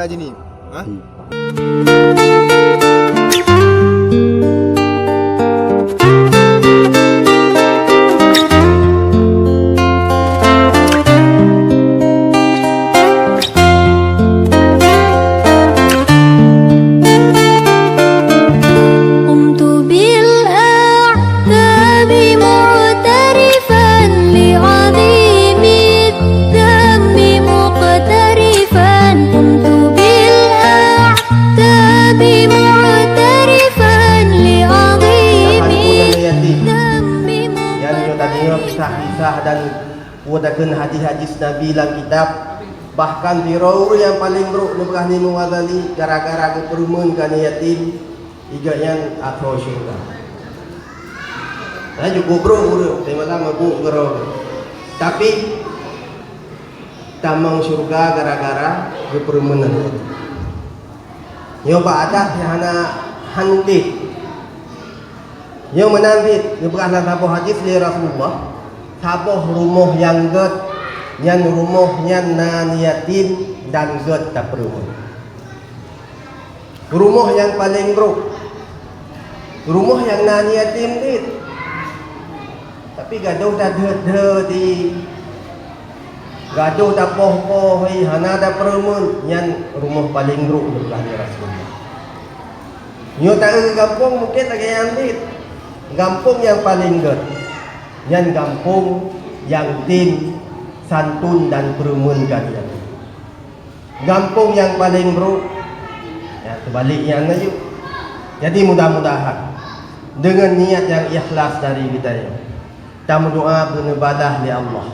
ngaji ni. Ha? Kisah dan wadakan hadis-hadis Nabi dalam kitab, bahkan tirau yang paling buruk nubah ni muwadali gara-gara keperumun kan yatim iga yang atau syurga. Nah juga bro, tema lama bu bro. Tapi tamang syurga gara-gara keperumunan. Nyoba ada yang hana handit. Yang menambit nubah dalam hadis li Rasulullah. Saboh rumah yang get, yang rumahnya nan yatim dan get tak perlu. Rumah yang paling buruk, rumah yang nan yatim dit. Tapi gaduh dah di, gaduh dah poh hana dah perlu. Yang rumah paling buruk bukan Rasulullah. Nyo tak kampung mungkin lagi yang dit, kampung yang paling get. Yang kampung yang tim santun dan perumunkan yang kampung yang paling buruk ya sebaliknya aja. Jadi mudah-mudahan dengan niat yang ikhlas dari kita ya, kita berdoa beribadah li Allah,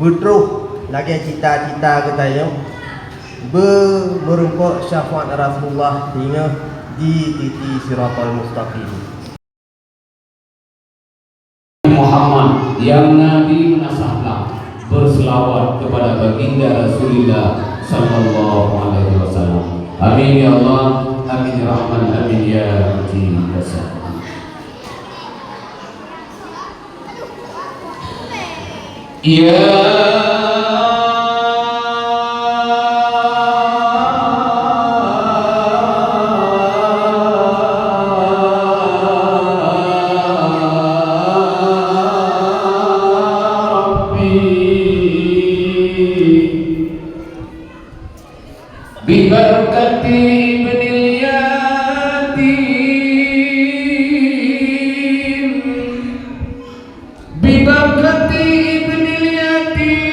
berteruh lagi cita-cita kita ya, berempuk syafaat Rasulullah di titik siratal mustaqim. Muhammad yang Nabi menasahkan berselawat kepada baginda Rasulullah sallallahu alaihi wasallam. Amin ya Allah, amin ya Rahman, amin ya Mujib. Ya biberkati ibnil yatim, biberkati ibnil yatim,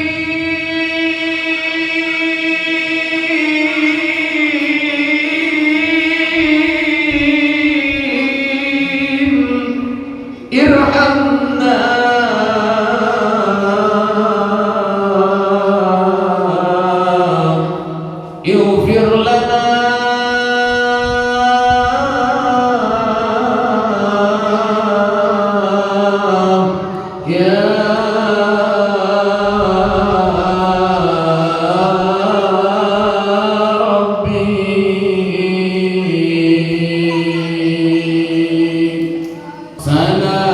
irhamna ighfir lana ya Rabbi. Salamullah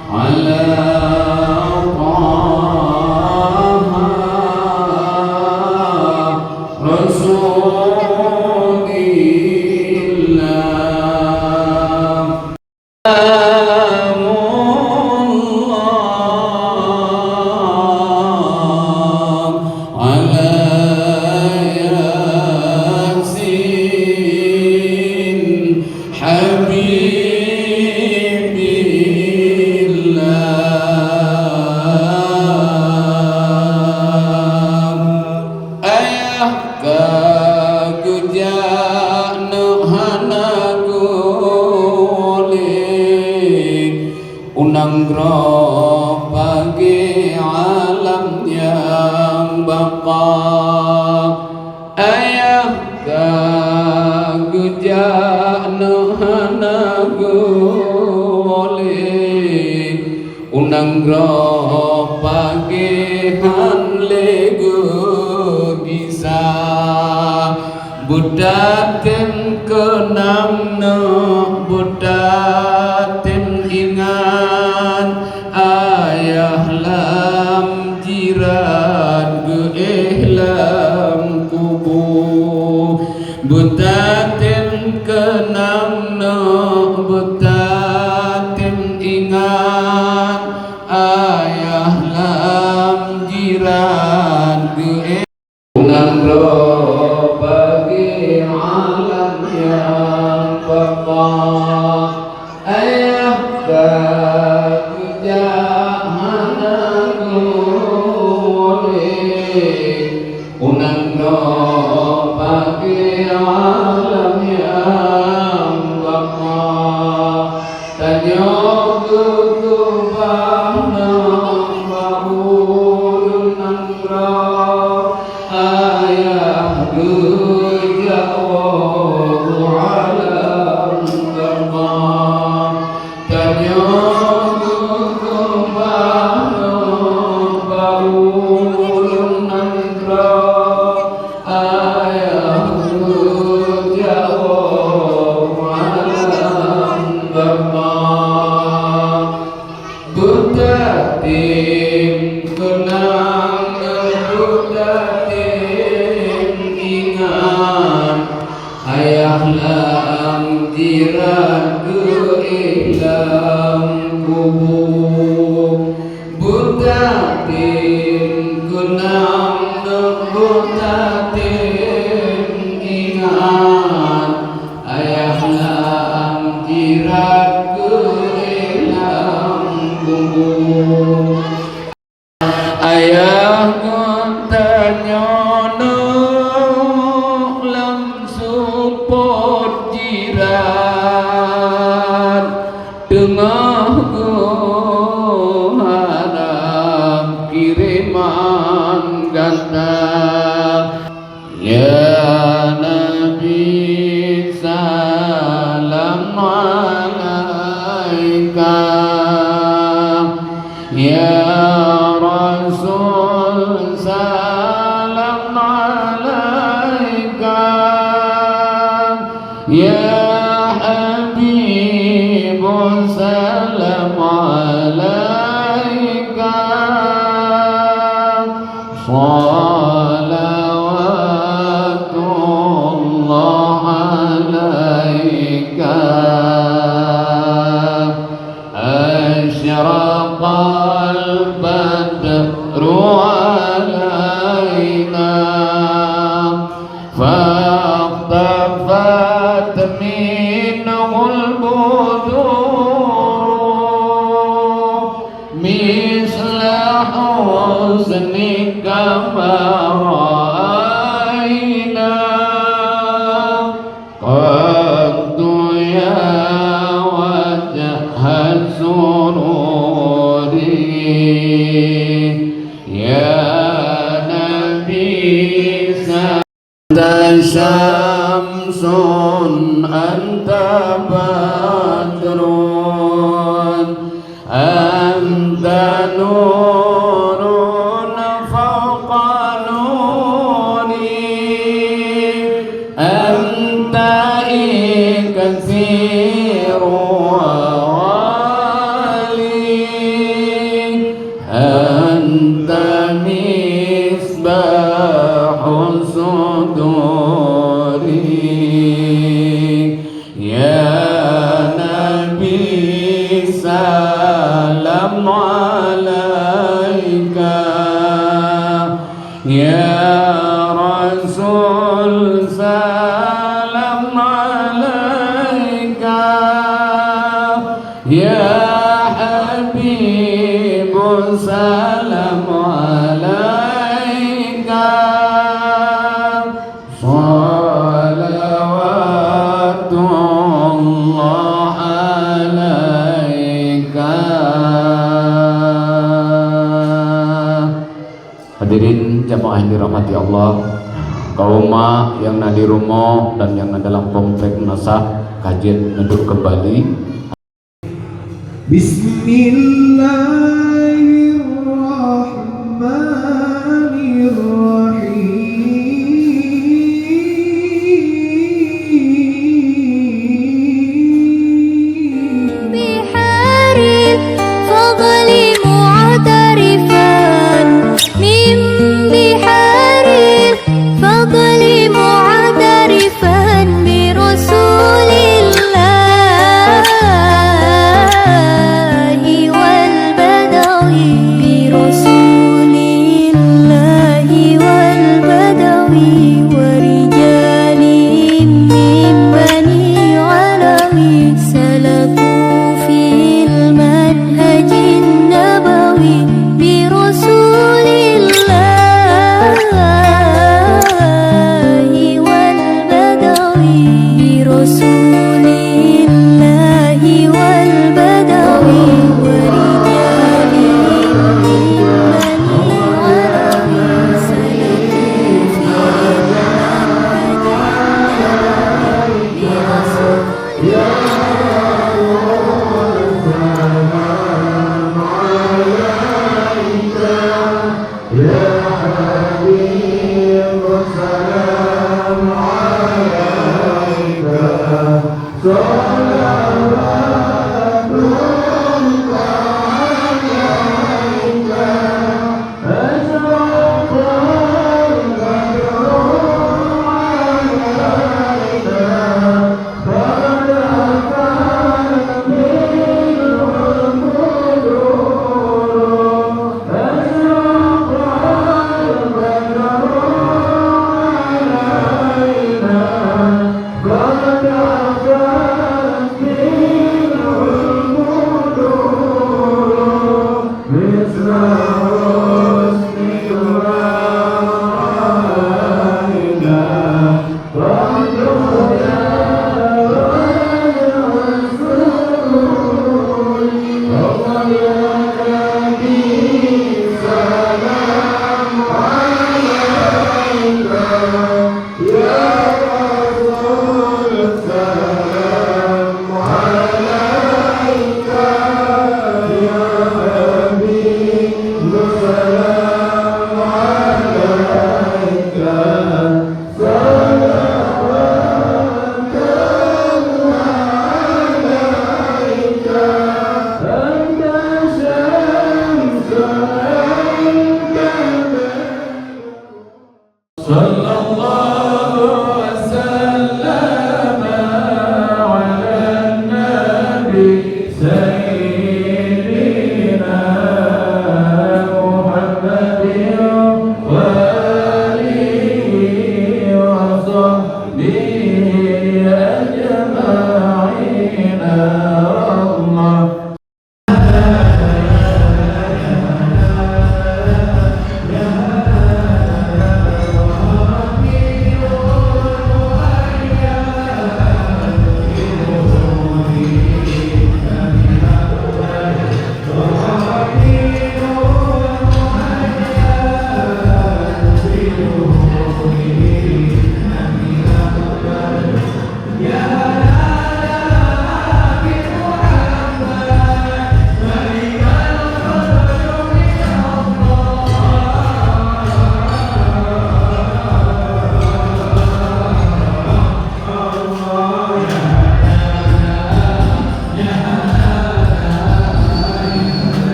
ala unangro bagi alam yang baka ayah kagujana hana gole unangro bagi hanle go bisa budaten kenamno budaten ingat butatin kenang no butatin ingat ayah lam jiran ge nang ro bagi alam yang baqa ayah unang no bagi alam yang baqa tanyo gugubah no bahul nangra ayah gujawa alam dharma tanyo gugubah no bahul nangra butatin kenang butatin ingat ayah lam jiran ilam kubur butatin kenang butatin ingat ayah lam jiran ayah ngontanyono lam support jiran tengah harap kiriman ganda ya Nabi salam alaika ya Rasul salam alaika ya Habib salam alaika salawatullah alaika asyraqal badru alaina faqtafat minhul budur misla husnika maraina qaddu ya wajhat sururi ya Nabi anta syamsun anta badrun anta nurun fawqa nuri anta ikthiru wali anta misbahul suduri ya Nabi salam alaika ya Rasul salam alaika ya Habib salam alaika salawatullah alaika. Hadirin jamaah yang dirahmati Allah, kaum yang di rumah dan yang dalam komplek nasah kajian duduk kembali. Bismillah.